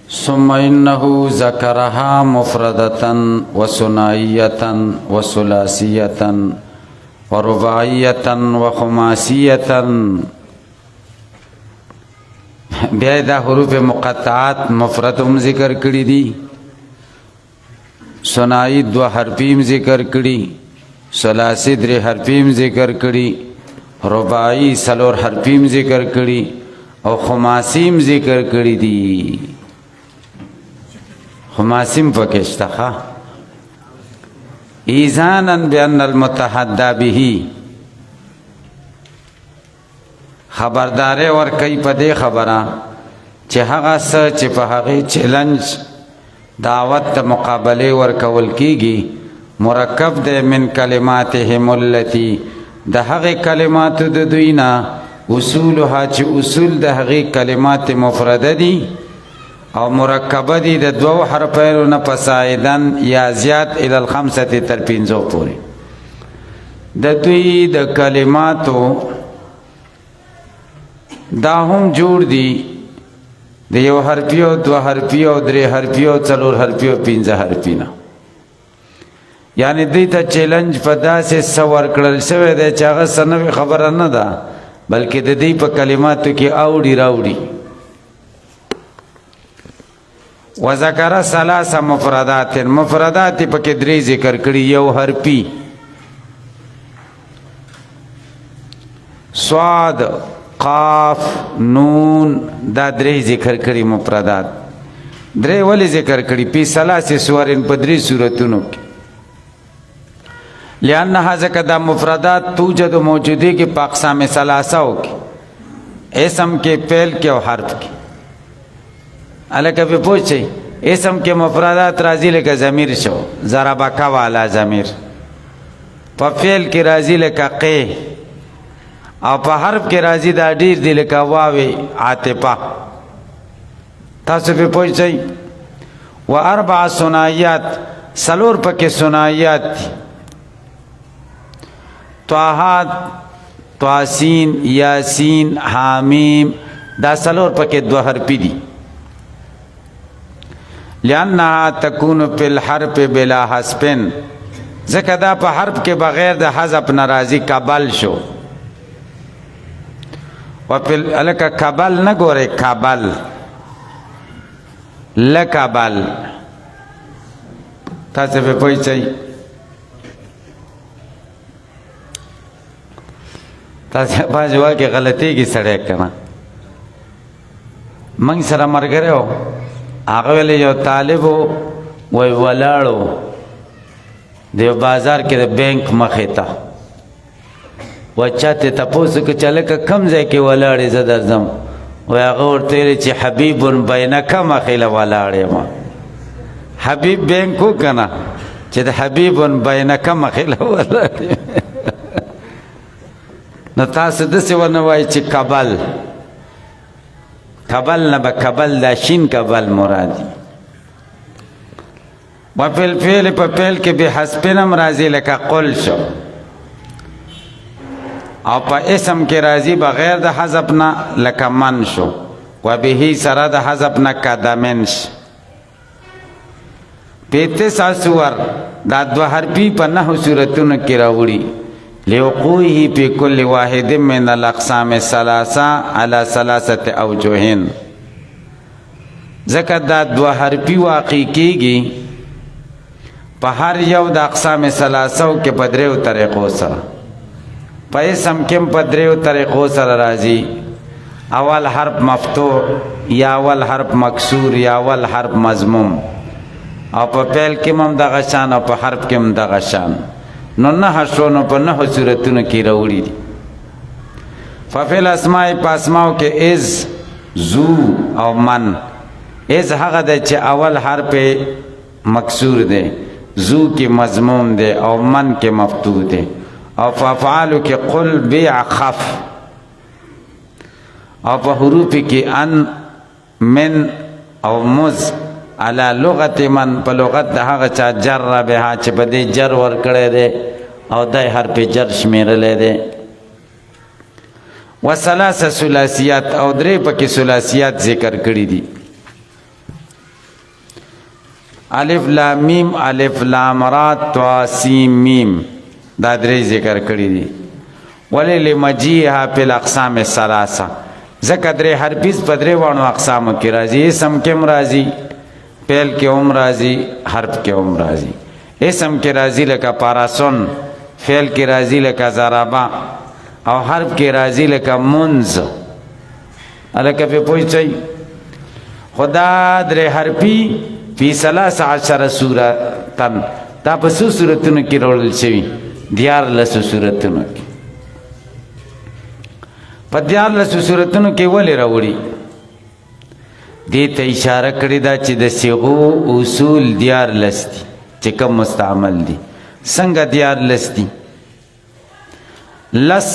ثم إنه ذكرها مفردة وثنائية وثلاثية ورباعية وخماسية. بیا دا حروف مقطعات مفردم ذکر کړي دي، ثنائی 2 حرفیم ذکر کړي، ثلاثی 3 حرفیم ذکر کړي، رباعی 4 حرفیم ذکر کړي او خماسیم ذکر کړي دي. خماسیم پکې شته ایذانا بان المتحدى به، خبرداري ورکوي په دې خبره چې هغه څه چې په هغه چیلنج دعوت ته مقابله ورکول کیږي مرکب ده من کلماتهم التي د هغه کلمات د دوی نه اصولها چې اصول د هغه کلمات مفرده دي او مرکبه دي د 2 حرفونو نه فصاعدن یا زیات الى الخمسه تر 5 پورې. د دوی د کلماتو دا هم جوړ دي د 1 حرفیو 2 حرفیو 3 حرفیو 4 حرفیو 5 حرفینا، یعنی دوی ته چیلنج په داسې سور کړل شوی دی چې هغه سنوي خبره نه ده بلکې د دې په کلماتو کې اوړي راوړي. وذکر 3 مفردات، مفردات پکې 3 ذکر کړي، 1 حرفی صاد قاف نون دا 3 ذکر کړي مفردات. 3 ولی ذکر کړي په 3 سورین په 3 سورتونو کې، لأنها ذکر دا مفردات توجد موجودی کې په اقسام 3 کې، اسم کې فعل کې او حرف کې. الکه په پوښي اسم کې مفردات راځي لکه ضمیر شو ضربک والا ضمیر، په فعل کې راځي لکه قی، او په حرف کې راځي دا ډیر دی لکه واو عاطفه. تاسو په پوښي و 4 ثنائیات، 4 پکې ثنائیات دي، طه طاسین یاسین حامیم دا 4 پکې 2 حرفی دي. لأنها تكون في الحرف بلا حذف، ځکه دا په حرف کې بغیر د حذف ناراضي قبل شو. وفل الک قبل نه ګوره قبل لقبل، تاسو په پوښتنه تاسو په ځواب کې غلطي کې سړی کړه. موږ سره مرګره هغه ویل یو طالب وای ولاړو د بازار کې د بانک مخې ته وچاته تاسو کې چاله کم ځای کې ولاړې زه درځم، وای هغه ورته چې حبیب بینک مخې له ولاړې ما حبیب بانکو کنه چې د حبیب بینک مخې له ولاړې. نو تاسو د څه ونه وای چې قبل قبل نه به قبل دا شین قبل مرادي. و فعل فعل په فعل کې به حذف نم راځي لکه قل شو، او په اسم کې راځي بغیر د حذف نه لکه من شو، و به سره د حذف نه قدمن ش. په 9 سور دا 2 حرفی په 9 صورتونو کې راوړي، لوقوعه في كل واحد من الاقسام 3 على 3 اوجه. ذکر دا 2 حرفی واقع کیږي په هر یو د اقسام 3 کې په 3 طریقو سره. په اسم کې په 3 طریقو سره راځي، اول حرف مفتوح یا اول حرف مکسور یا اول حرف مضموم، او په فعل کې هم دغه شان او په حرف کې هم دغه شان. نو 9 شونو په 9 صورتونو کې راوړي دي. ففعل اسماء په اسماء کې از زو او من. از هغه د چې اول حرف مکسور دی، زو کې مضموم دی او من کې مفتوح دی. او په افعال کې قل بیع خف، او په حروف کې ان من او مز على لغت من په لغت د هغه چا جر به چې په دې جر ور کړی دی او دای حرف جر شمیرلې دی. و 3 ثلاثیات او 3 پکې ثلاثیات ذکر کړی دي. الف لام میم الف لام را طا سین میم دا درې ذکر کړی دي. ولی لمجیها فی الاقسام الثلاثه ځکه درې حرفیز په درې وانو اقسامو کې راځي. اسم کې هم راځي، فعل کې هم راځي، حرف کې هم راځي. اسم کې راځي لکه پاراسون، فعل کې راځي لکه ضربا، او حرف کې راځي لکه منز. الکه په پوښتای خدا درې حرفی فی 13 سورتن دا په څو سورتونو کې راوړل شوي؟ 14 سورتونو کې. په 14 سورتونو کې ولې راوړي؟ دې ته اشاره کړې ده چې د صيغو اصول 14 دي چې کوم مستعمل دي. څنګه 14 دي؟ لس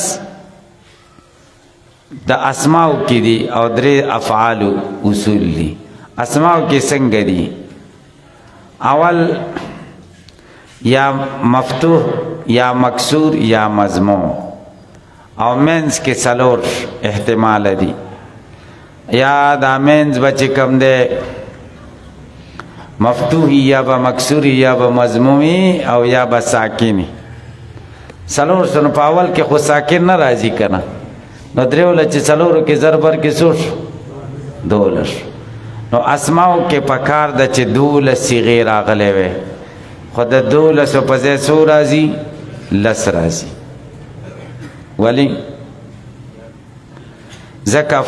د اسماء کې دي او درې افعال اصول دي. اسماء کې څنګه دي؟ اول یا مفتوح یا مکسور یا مضموم، او مینز کې څلور احتمال دي. یا دا مینز بچ کم ده مفتوحی یا با مکسوری یا با مضمومی او یا با ساکنی. څلور سنو په اول کې خو ساکن نه راځي کنه، نو دریول چې څلورو کې ضربر کې څو شو؟ 12. نو اسماء کې پکار د چې 12 صيغې راغلې وي، خو د 12 په ځای څو راځي؟ لس راځي. ولی ځکه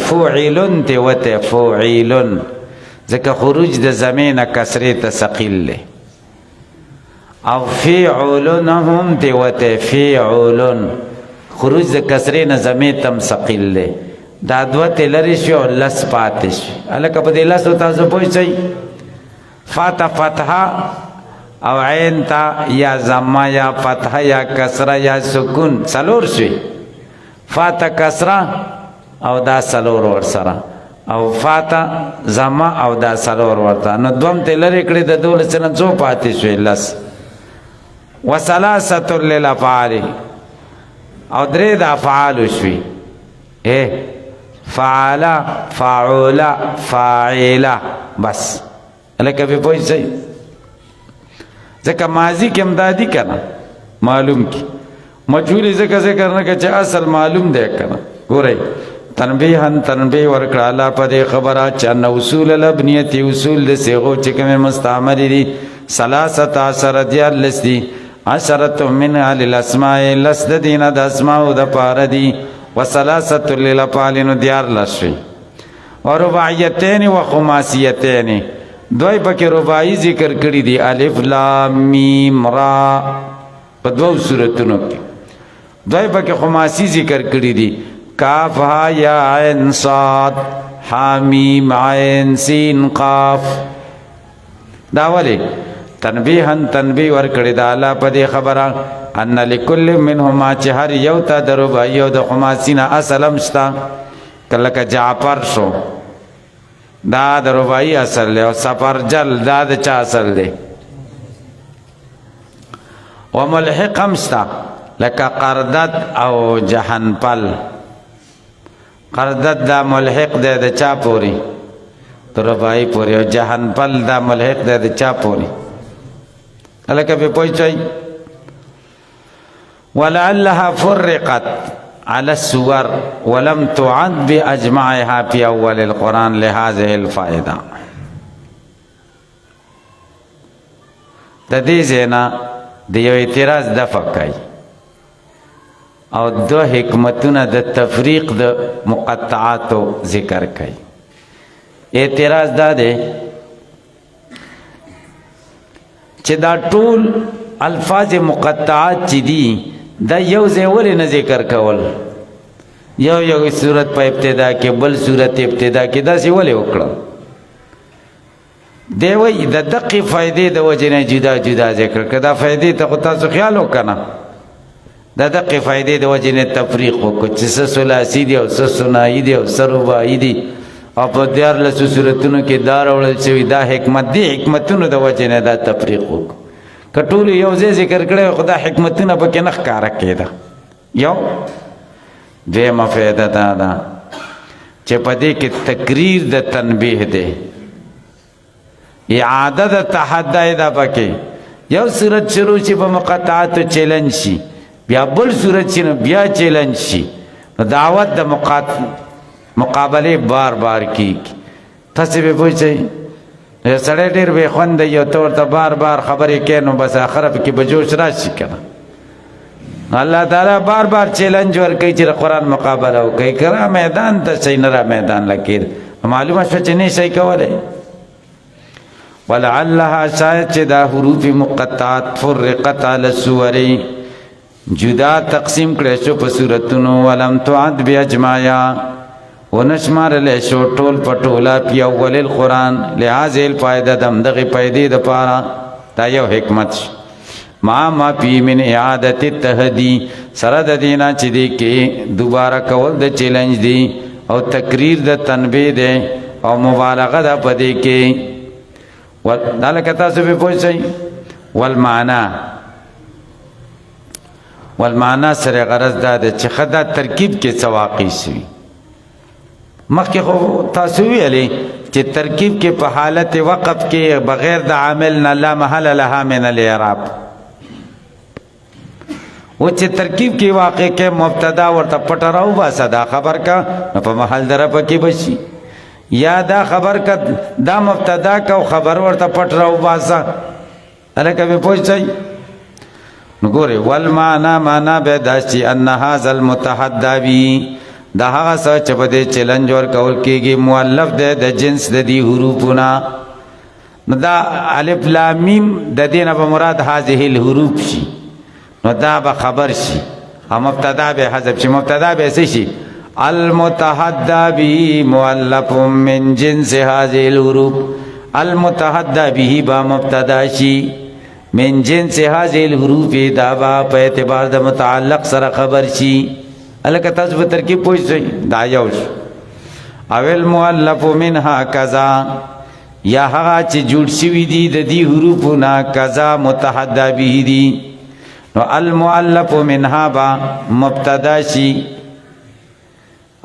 فوعلن ته وته فوعلن، ځکه خروج د زمینه کسرې ته ثقيل له. او فعلن هم ته وته فعلن، خروج د کسرې نه زمینه تم ثقيل له. دا دوته لری شو لس پاتې شي. الکه په دې لس تاسو پوښتئ فتحه او عین تا یا زما یا فتحه یا کسره یا سکون څلور شي. فاتا کسره او دا څلور ور سره، او فاتا زما او دا څلور ورته. نو دوم ته لری کړی د 12 نه څو پاتې شوی؟ لس. وثلاثه للافعال او درې د افعال شوی. فعل فاعل فاعل بس. لکه په پوښتنه ځکه ماضی کې امدادي کنه معلوم کی، مجهول ځکه ذکر نه کړه چې اصل معلوم دی کنه. ګورئ تنبیهن تنبیه ورکړه الله په دې خبره چې ان اصول الابنیت اصول د صيغو چې کوم مستعمل دي 13 14 دي. 10 من الاسماء لس د دینه د اسماء د پاره دي، وثلاثه للافعال نو 14 او رباعیتین و خماسیتین. دوی پکې رباعی ذکر کړی دي الف لام میم را په دوو سورتونو کې. دوی پکې خماسی ذکر کړی دي کاف ها یا عین صاد حامیم عین سین قاف. دا ولی تنبیهن تنبیه ور کړی دا الله په دې خبره ان لكل منهما چې هر یو ته د رباعی او د خماسی نه اصل مشتا. کله که جعفر شو دا د رباعی اصل له، او سفرجل دا د چا اصل دی؟ و ملحق مشتا لکه قردد او جهنپل. قردد دا ملحق دی د چا پوری؟ د رباعی پوری. او جهنپل دا ملحق دی د چا پوری؟ لکه په پوښتای ولعلها فرقت على السور ولم تعد بأجمعها في أول القرآن لهذه الفائدة. د دې زینا د یو اعتراض دفع کوي او دو حکمتونه د تفریق د مقطعات ذکر کوي. اعتراض دا دی چې دا ټول الفاظ مقطعات چې دي دا یو ځای ولې نه ذکر کول؟ یو صورت په ابتدا کې بل صورت ابتدا کې داسې ولې وکړه؟ دی وایي د دقې فایدې د وجې نه جدا جدا ذکر کړه. دا فایدې ته خو تاسو خیال وکنه، د دقې فایدې د وجې نه تفریق وکړو چې څه ثلاثي دي او څه ثنائي دي او څه رباعي دي، او په 14 صورتونو کې دا راوړل شوي. دا حکمت دی، حکمتونو د وجې نه دا تفریق وکړو. که ټول یو ځای ذکر کړی خو دا حکمتونه پکې نه ښکاره کېده. یو دویمه فایده دا ده چې په دې کې تقریر د تنبیه دی. اعاده د تحدی دا پکې یو صورت شروع شي په مقطعات چیلنج شي بیا بل صورت شي بیا چیلنج شي دعوت د مقابله بار بار کیږي تاسو به پوښتنه سړی ډېر بې خونده یو ته ورته بار بار خبرې کوي نو بس آخره پکې به جوش راشي که نه الله تعالی بار بار چیلنج ورکوي چې د قرآن مقابله وکوي که را میدان ته شئ نه را میدان لکیر معلومه شوه چې نه شئ کولی ولعلها شاید چې دا حروف مقطعات فرقت علی الصور جدا تقسیم کړی شو په صورتونو ولم تعد باجماعها ونشمارل شو ټول پټولا پی اول القرآن لحاظ الفائدہ دم دغی پیدی د پارا دا یو حکمت ما پی من اعادت التهدی سرد دینا چی دی که دوباره کول د چیلنج دی او تقریر د تنبیه دی او مبالغه دا پدی که دالکه تاسو بی پوچھئی والمعنا سر غرض دا دی چی خدا ترکیب کے سواقی سوی مخکې خو تاسو ویلې چې ترکیب کې په حالت وقف کې بغیر د عامل نه لا محل لها من الاعراب و چې ترکیب کې واقع کې مبتدا ورته پټ راو باسه دا خبر کا په محل در پکې بشي یا دا خبر کا دا مبتدا کا خبر ورته پټ راو باسه الکه به پوښتای نو ګوره والمعنا معنا به داسي ان هاذا المتحدى دا هغه څه چې په دې چیلنج ور کول کېږي مؤلف د جنس د دې حروفونه نو دا الف لام میم د دې نه به مراد هذه الحروف شي نو دا به خبر شي او مبتدا به حذف شي مبتدا به څه شي المتحدى به مؤلف من جنس هذه الحروف المتحدى به با مبتدا شي من جنس هذه الحروف دا با په اعتبار د متعلق سره خبر شي الکه تاسو په ترکیب پوښتنه دا یو او المؤلف منها کذا یا هغه چې جوړ شوی دي د دې حروفونه کذا متحدى به دي نو المؤلف منها با مبتدا شي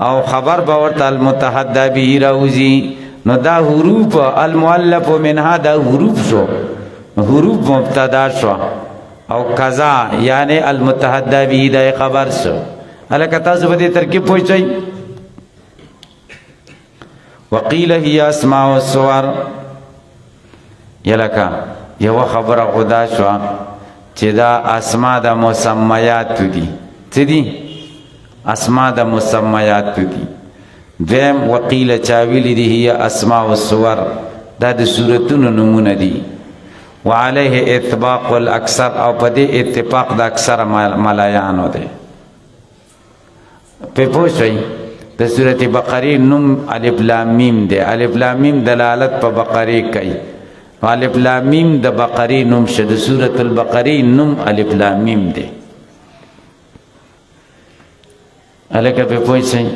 او خبر به ورته المتحدى به راوځي نو دا حروف المؤلف منها دا حروف شو حروف مبتدا شو او کذا یعنی المتحدى به دا خبر شو الکه تاسو په دې ترکیب پوښتئ وقيل هي اسماء الصور یلکه یو خبره خدا شو چې دا اسماء د مسمیات دي څه دي اسماء د مسمیات دي دیم وقيل چاویل دي هي اسماء الصور دا د سورتونو نمونه دي وعليه اتفاق الاكثر او په دې اتفاق د اکثر ملایانو ده په پوښتنه د سورته بقره نوم الف لام میم ده الف لام میم دلالت په بقره کوي الف لام میم د بقره نوم شه د سورته البقره نوم الف لام میم ده الکه په پوښتنه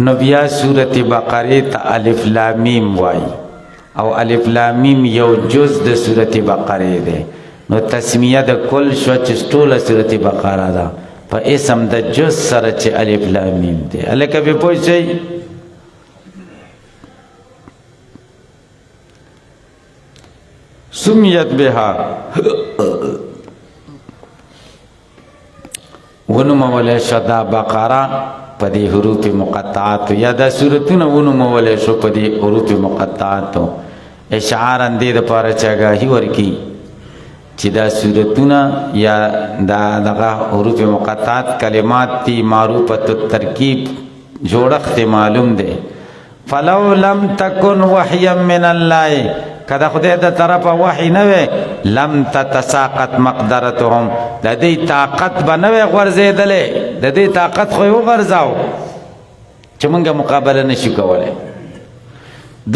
نو بیا سورته بقره ته الف لام میم وای او الف لام میم یو جز د سورته بقره ده نو تسمیه د کل شو چې ټوله سورته بقره ده په اسم د جز سره چې الف لام میم دی الکه به پوښتئ سمیت بها ونمولی شدا بقره په دې حروف مقطعات یا د سورتونه ونمولی شو په دې حروف مقطعات اشعارا دې د پاره چاګاهی ورکی چې دا سورتونه یا دا دغه حروف مقطعات کلمات تی معروفه الترکیب جوړښت معلوم دی فلو لم تکن وحیا من الله کدا خدای د طرفه وحی نه وي لم تتساقط مقدرتهم د دې طاقت بنوي غورځیدلې د دې طاقت خو یو غرزاو چې موږ مقابله نشو کولای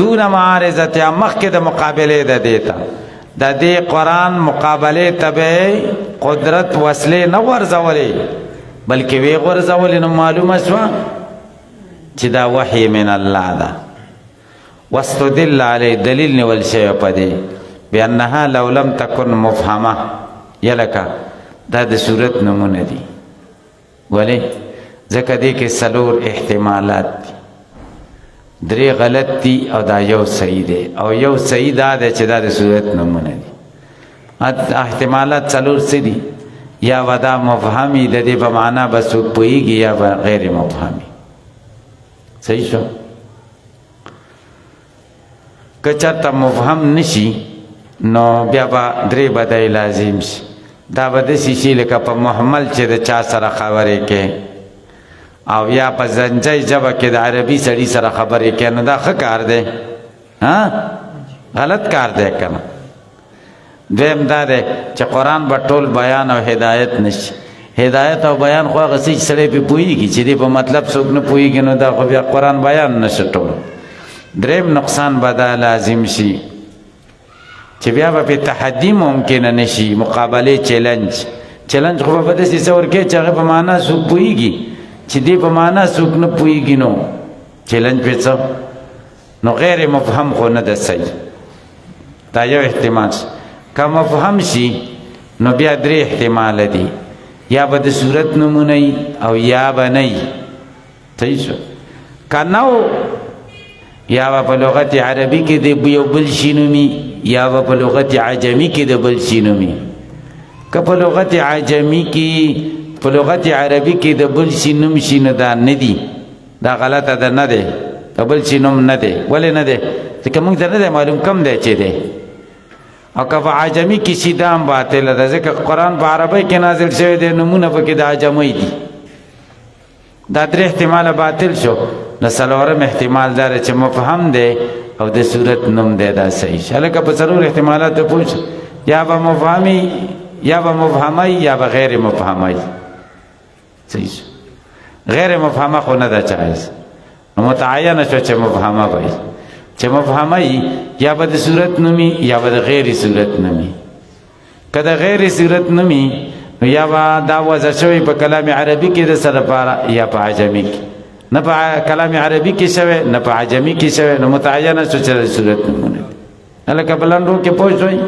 دون معارضه مخکې د مقابله د دیتا د دې قران مقابله تبع قدرت وسله نه ورزولې بلکې وی ورزولې نو معلومه شو چې دا وحی من الله ده واستدل علی دلیل نیول شی په دې بانها لو لم تكن مفهمه یلکا دا د صورت نمونه دي ولی ځکه دې کې سلور احتمالات دي درې غلط دي او دا یو صحیح دی او یو صحیح دا دی چې دا د صورت نومونه دي احتمالات څلور څه دي یا ودا مفهمي د دې په معنا به څوک پوهېږي یا به غیر مفهمي صحیح شو که چېرته مفهم نشي نو بیا به درې بدای لازم شي دا به داسې شي لکه په محمل چې د چا سره خبرې کې او یا په زنجۍ ژبه کې د عربي سړي سره خبرې کې نو دا ښه کار دی غلط کار دی که نه دویم دا دی چې قرآن به ټول بیان او هدایت نشي هدایت او بیان خو هغه څه چې سړی پرې پوهېږي چې دې په مطلب څوک نه پوهېږي نو دا خو بیا قرآن بیان نشي ټول دریم نقصان به دا لازم شي چې بیا به پرې تحدي ممکنه نشي مقابلې چیلنج خو به داسې څه ورکوي چې هغه په معنا څوک پوهېږي چې دې په معنا څوک نه پوهېږي نو چیلنج پرې څه نو غیر مفهم خو نه ده صحیح دا یو احتمال شي که مفهم شي نو بیا درې احتمال دي یا به د صورت نمونه او یا به نه صحیح شو که نو یا به په لغت عربي کې د یو بل شي نومي یا به په لغت عجمي کې د بل شي نومي که په لغت عجمي کې په لغت عربي کې د بل شي نوم شي نو دا نه دي دا غلطه ده نه دی د بل شي نوم نه دی ولې نه دی ځکه موږ ته نه دی معلوم کم دی چې دی او که په عجمي کې شي دا هم باطله ده ځکه قرآن په عربۍ کې نازل شوی دی نومونه پکې د عجمۍ دي دا درې احتماله باطل شو نو څلورم احتمال دا چې مفهم دی او د صورت نوم دی دا صحیح شي هلکه په څلور احتمالاتو پوه شو یا به مفهمي یا به مفهمي یا به غیر مفهمي صحیح شو غیر مفهمه خو نه ده جایز نو متعینه شو چې مفهمه به چې مفهمه یا به د صورت نومي یا به د غیر صورت نومي که د غیر صورت نومي نو یا به دا وضع شوی په کلام عربي کې د سره لپاره یا په عجمي کې نه په کلام عربي کې شوی نه په عجمي کې شوی نو متعینه شو چې د صورت نومونه دي هلکه بلندو کې پوه شوئ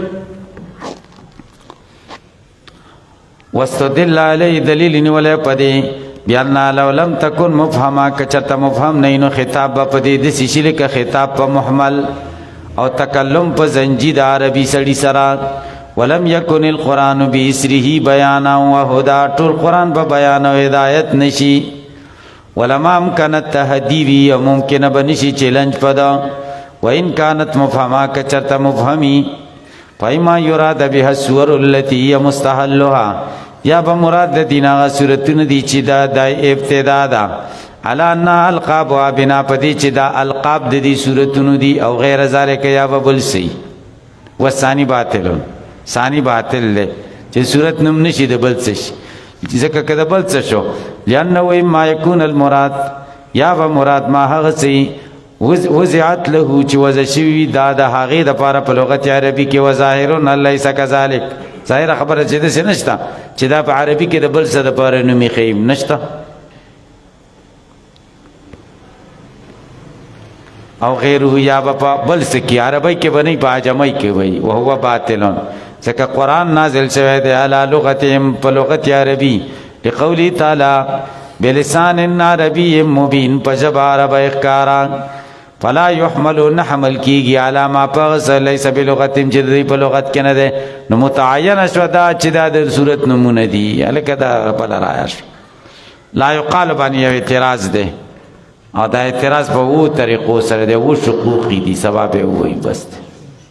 واستدل علی دلیل نیولې پدې بیان لو لم تکن مفهما کچته مفهم نه نو خطاب په دې د سیشل کې خطاب په محمل او تکلم په زنجي د عربي سړي سره ولم يكن القران باسره بیانا وهدى ټول قران په بیان او هدایت نشي ولما امکن التهدید ممکن بنشي چیلنج پدا وان كانت مفهما کچته مفهمي فایما یراد بها الصور التي هي مستحلها یا به مراد د دینه صورتونه دي چې دا د ابتدا ده علا ان القاب و بنا پدې چې دا القاب د دې صورتونو دي او غیر ذالک یا به بل سي وثانی باطل ثانی باطل له چې صورت نوم نشي د بل څه ځکه کده بل څه شو لانه ما يكون المراد یا به مراد ما هغه سي وزعت له چې وزشوي دا د هغې دپاره په لغت عربي کې وظاهرون لیس کذلک ظاهره خبره چې داسې نشته چې دا په عربي کې د بل څه دپاره نومي ښیم نشته او غیره یا به په بل څه کې عربۍ کې به نه په عجمۍ کې وي وهو باطلون ځکه قرآن نازل شوی دی علی لغتهم په لغت عربي لقوله تعالی بلسان عربي مبین په ژبه عربۍ ښکاره فلا يحمل نحمل کیږي علامه پغس ليس بلغتهم چې دوی په لغت کې نه ده نو متعین شو دا چې دا د صورت نمونه دي الکه دا بل رايش لا يقال باندې یو اعتراض ده او دا اعتراض په وو طریقو سره ده وو شقوقي دي سبب وي بس